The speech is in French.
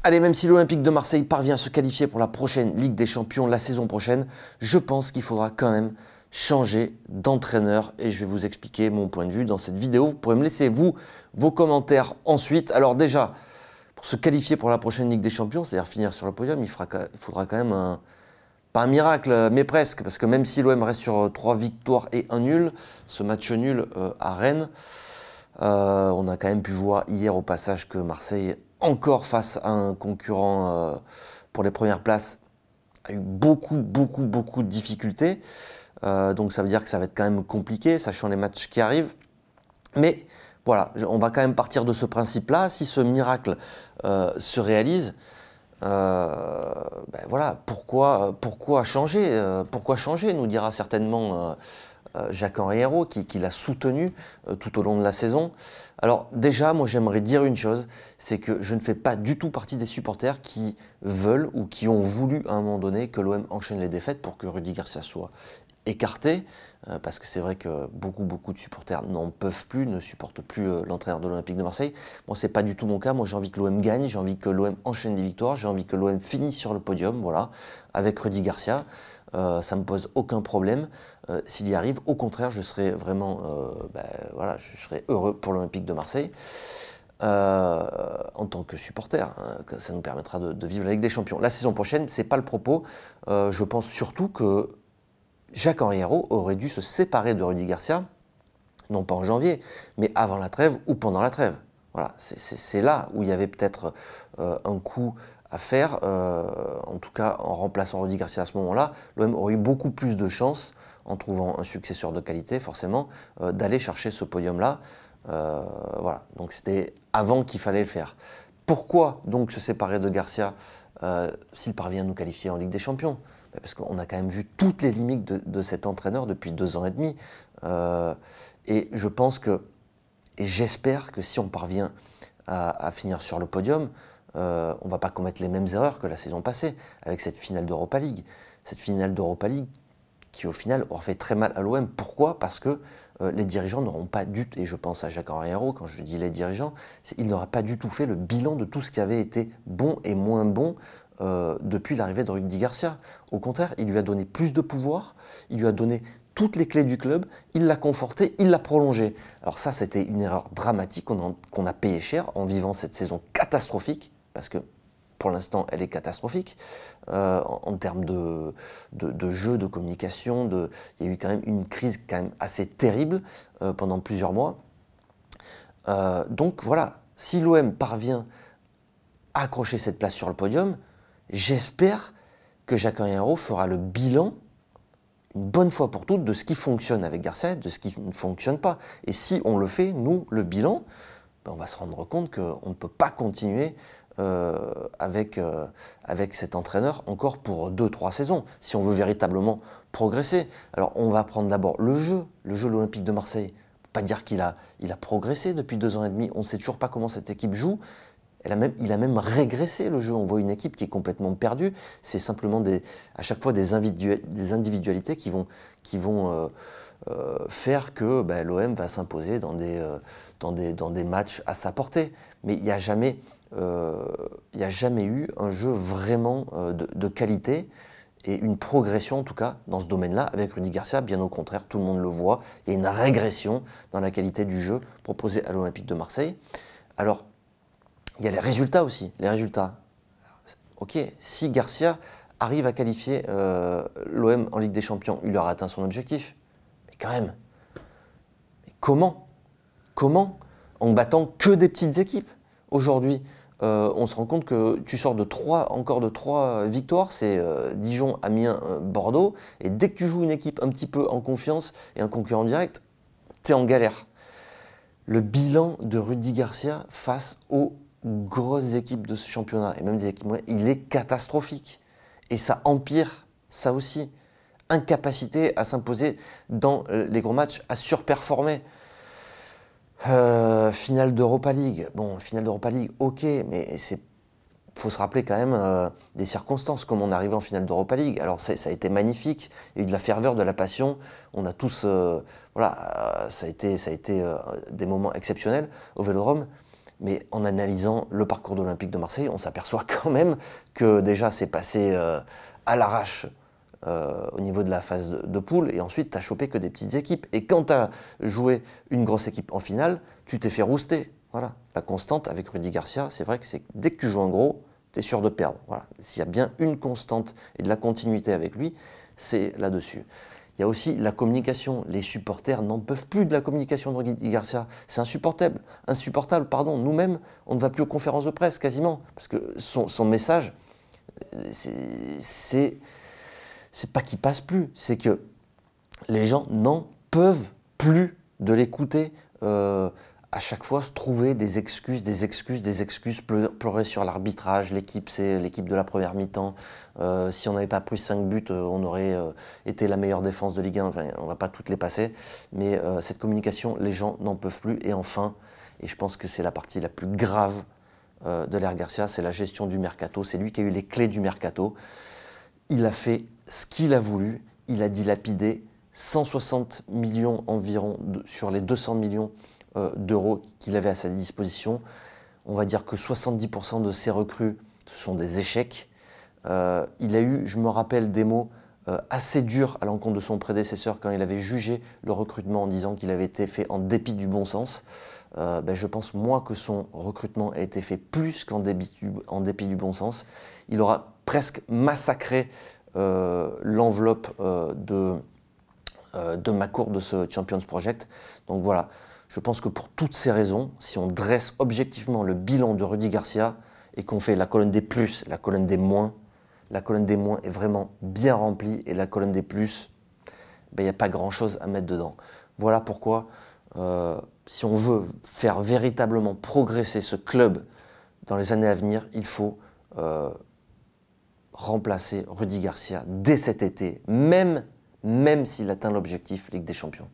Allez, même si l'Olympique de Marseille parvient à se qualifier pour la prochaine Ligue des Champions la saison prochaine, je pense qu'il faudra quand même changer d'entraîneur et je vais vous expliquer mon point de vue dans cette vidéo. Vous pourrez me laisser, vous, vos commentaires ensuite. Alors déjà, pour se qualifier pour la prochaine Ligue des Champions, c'est-à-dire finir sur le podium, il faudra quand même pas un miracle, mais presque, parce que même si l'OM reste sur 3 victoires et 1 nul, ce match nul à Rennes, on a quand même pu voir hier au passage que Marseille, encore face à un concurrent pour les premières places, a eu beaucoup de difficultés. Donc ça veut dire que ça va être quand même compliqué, sachant les matchs qui arrivent. Mais voilà, on va quand même partir de ce principe-là. Si ce miracle se réalise, ben voilà, pourquoi changer pourquoi changer, nous dira certainement Jacques-Henri Hérault, qui l'a soutenu tout au long de la saison. Alors déjà, moi j'aimerais dire une chose, c'est que je ne fais pas du tout partie des supporters qui veulent ou qui ont voulu à un moment donné que l'OM enchaîne les défaites pour que Rudy Garcia soit écarté, parce que c'est vrai que beaucoup de supporters n'en peuvent plus, ne supportent plus l'entraîneur de l'Olympique de Marseille. Moi, c'est pas du tout mon cas. Moi, j'ai envie que l'OM gagne, j'ai envie que l'OM enchaîne les victoires, j'ai envie que l'OM finisse sur le podium, voilà, avec Rudy Garcia. Ça me pose aucun problème. S'il y arrive, au contraire, je serais vraiment, voilà, je serais heureux pour l'Olympique de Marseille. En tant que supporter, hein, ça nous permettra de vivre la Ligue des Champions. La saison prochaine, c'est pas le propos. Je pense surtout que Jacques-Henri Hérault aurait dû se séparer de Rudy Garcia, non pas en janvier, mais avant la trêve ou pendant la trêve. Voilà, c'est là où il y avait peut-être un coup à faire. En tout cas, en remplaçant Rudy Garcia à ce moment-là, l'OM aurait eu beaucoup plus de chances, en trouvant un successeur de qualité, forcément, d'aller chercher ce podium-là. Voilà, donc c'était avant qu'il fallait le faire. Pourquoi donc se séparer de Garcia s'il parvient à nous qualifier en Ligue des Champions? Parce qu'on a quand même vu toutes les limites de cet entraîneur depuis 2 ans et demi. Et je pense que, et j'espère que si on parvient à finir sur le podium, on ne va pas commettre les mêmes erreurs que la saison passée avec cette finale d'Europa League. Cette finale d'Europa League qui au final aura fait très mal à l'OM. Pourquoi? Parce que les dirigeants n'auront pas du tout, et je pense à Jacques-Henri Hérault quand je dis les dirigeants, il n'aura pas du tout fait le bilan de tout ce qui avait été bon et moins bon depuis l'arrivée de Rudy Garcia. Au contraire, il lui a donné plus de pouvoir, il lui a donné toutes les clés du club, il l'a conforté, il l'a prolongé. Alors ça, c'était une erreur dramatique qu'on a payé cher en vivant cette saison catastrophique, parce que pour l'instant, elle est catastrophique en termes de jeu, de communication. Il y a eu quand même une crise quand même assez terrible pendant plusieurs mois. Donc voilà, si l'OM parvient à accrocher cette place sur le podium, j'espère que Jacques-Henri Hérault fera le bilan une bonne fois pour toutes de ce qui fonctionne avec Garcia et de ce qui ne fonctionne pas. Et si on le fait, nous, le bilan, ben on va se rendre compte qu'on ne peut pas continuer avec cet entraîneur encore pour 2-3 saisons, si on veut véritablement progresser. Alors on va prendre d'abord le jeu de l'Olympique de Marseille. Pas dire qu'il a progressé depuis 2 ans et demi, on ne sait toujours pas comment cette équipe joue. Il a même régressé le jeu, on voit une équipe qui est complètement perdue, c'est simplement à chaque fois des individualités qui vont faire que l'OM va s'imposer dans des matchs à sa portée. Mais il n'y a jamais eu un jeu vraiment de qualité et une progression en tout cas dans ce domaine-là avec Rudy Garcia. Bien au contraire, tout le monde le voit, il y a une régression dans la qualité du jeu proposé à l'Olympique de Marseille. Alors, il y a les résultats aussi, les résultats. Ok, si Garcia arrive à qualifier l'OM en Ligue des Champions, il aura atteint son objectif. Mais quand même, mais comment? En battant que des petites équipes. Aujourd'hui, on se rend compte que tu sors encore de 3 victoires, c'est Dijon, Amiens, Bordeaux, et dès que tu joues une équipe un petit peu en confiance et un concurrent direct, tu es en galère. Le bilan de Rudy Garcia face aux grosses équipes de ce championnat, et même des équipes moyennes, il est catastrophique. Et ça empire, ça aussi. Incapacité à s'imposer dans les gros matchs, à surperformer. Finale d'Europa League. Bon, finale d'Europa League, ok, mais il faut se rappeler quand même des circonstances, comme on est arrivé en finale d'Europa League. Alors ça a été magnifique, il y a eu de la ferveur, de la passion, on a tous, voilà, ça a été des moments exceptionnels au Vélodrome. Mais en analysant le parcours de l'Olympique de Marseille, on s'aperçoit quand même que déjà c'est passé à l'arrache au niveau de la phase de poule, et ensuite tu n'as chopé que des petites équipes. Et quand tu as joué une grosse équipe en finale, tu t'es fait rouster. Voilà. La constante avec Rudy Garcia, c'est vrai que dès que tu joues en gros, tu es sûr de perdre. Voilà. S'il y a bien une constante et de la continuité avec lui, c'est là-dessus. Il y a aussi la communication. Les supporters n'en peuvent plus de la communication de Rudy Garcia. C'est insupportable. Insupportable, pardon. Nous-mêmes, on ne va plus aux conférences de presse quasiment. Parce que son message, c'est pas qu'il passe plus. C'est que les gens n'en peuvent plus de l'écouter. À chaque fois, se trouver des excuses, pleurer sur l'arbitrage. L'équipe, c'est l'équipe de la première mi-temps. Si on n'avait pas pris 5 buts, on aurait été la meilleure défense de Ligue 1. Enfin, on ne va pas toutes les passer. Mais cette communication, les gens n'en peuvent plus. Et enfin, et je pense que c'est la partie la plus grave de l'ère Garcia, c'est la gestion du mercato. C'est lui qui a eu les clés du mercato. Il a fait ce qu'il a voulu. Il a dilapidé 160 millions environ sur les 200 millions d'euros qu'il avait à sa disposition. On va dire que 70% de ses recrues, ce sont des échecs. Il a eu, je me rappelle, des mots assez durs à l'encontre de son prédécesseur quand il avait jugé le recrutement en disant qu'il avait été fait en dépit du bon sens. Je pense, moi, que son recrutement a été fait plus qu'en dépit du bon sens. Il aura presque massacré l'enveloppe de ma cour de ce Champions Project. Donc voilà, je pense que pour toutes ces raisons, si on dresse objectivement le bilan de Rudy Garcia et qu'on fait la colonne des plus, la colonne des moins est vraiment bien remplie, et la colonne des plus, il n'y a pas grand-chose à mettre dedans. Voilà pourquoi, si on veut faire véritablement progresser ce club dans les années à venir, il faut remplacer Rudy Garcia dès cet été, même s'il atteint l'objectif Ligue des Champions.